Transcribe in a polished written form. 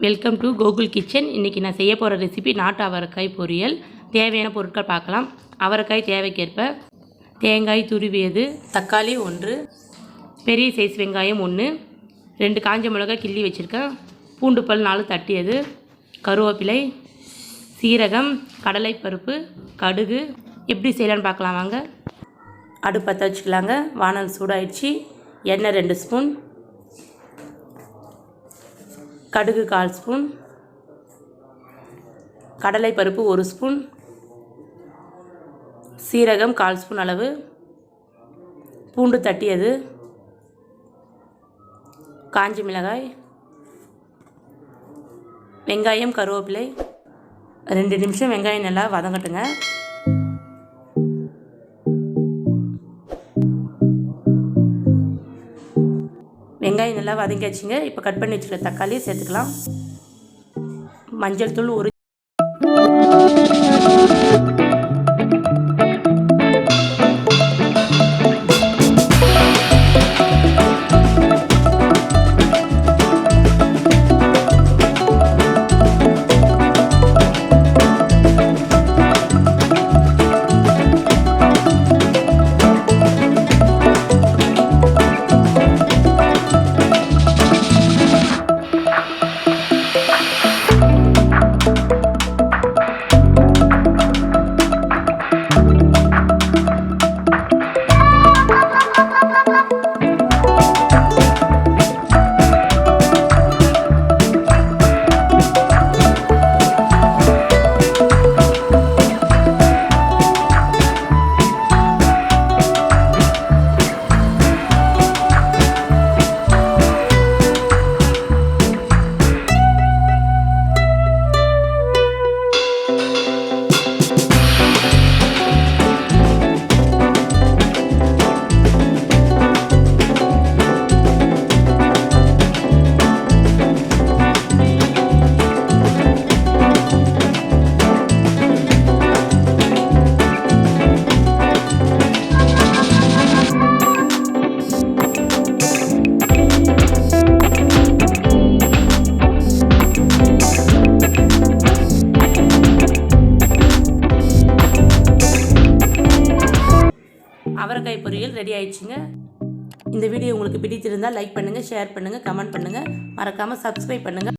Welcome to Gokul kitchen. இன்றைக்கி நான் செய்ய போகிற ரெசிபி நாட்டு அவரைக்காய் பொரியல். தேவையான பொருட்கள் பார்க்கலாம். அவரைக்காய் தேவைக்கேற்ப, தேங்காய் துருவியது, தக்காளி 1, பெரிய சைஸ் வெங்காயம் 1, 2 காஞ்ச மிளகாய் கிள்ளி வச்சுருக்கேன், பூண்டு பல் 4 தட்டியது, கருவேப்பிலை, சீரகம், கடலைப்பருப்பு, கடுகு. எப்படி செய்யலான்னு பார்க்கலாம் வாங்க. அடுப்பு பற்ற வச்சுக்கலாங்க. வானல் சூடாயிடுச்சு. எண்ணெய் 2 ஸ்பூன், கடுகு 1/4 ஸ்பூன், கடலைப்பருப்பு 1 ஸ்பூன், சீரகம் 1/4 ஸ்பூன் அளவு, பூண்டு தட்டியது, காஞ்ச மிளகாய், வெங்காயம், கருவேப்பிலை. 2 நிமிஷம் வெங்காயம் நல்லா வதங்கட்டுங்க. வெங்காயம் நல்லா வதங்கியாச்சுங்க. இப்போ கட் பண்ணி வச்சுருக்க தக்காளியை சேர்த்துக்கலாம். மஞ்சள் தூள் 1 அவரைக்காய் பொரியல் ரெடி ஆயிடுச்சுங்க. இந்த வீடியோ உங்களுக்கு பிடித்திருந்தால் லைக் பண்ணுங்கள், ஷேர் பண்ணுங்கள், கமெண்ட் பண்ணுங்கள், மறக்காமல் சப்ஸ்கிரைப் பண்ணுங்கள்.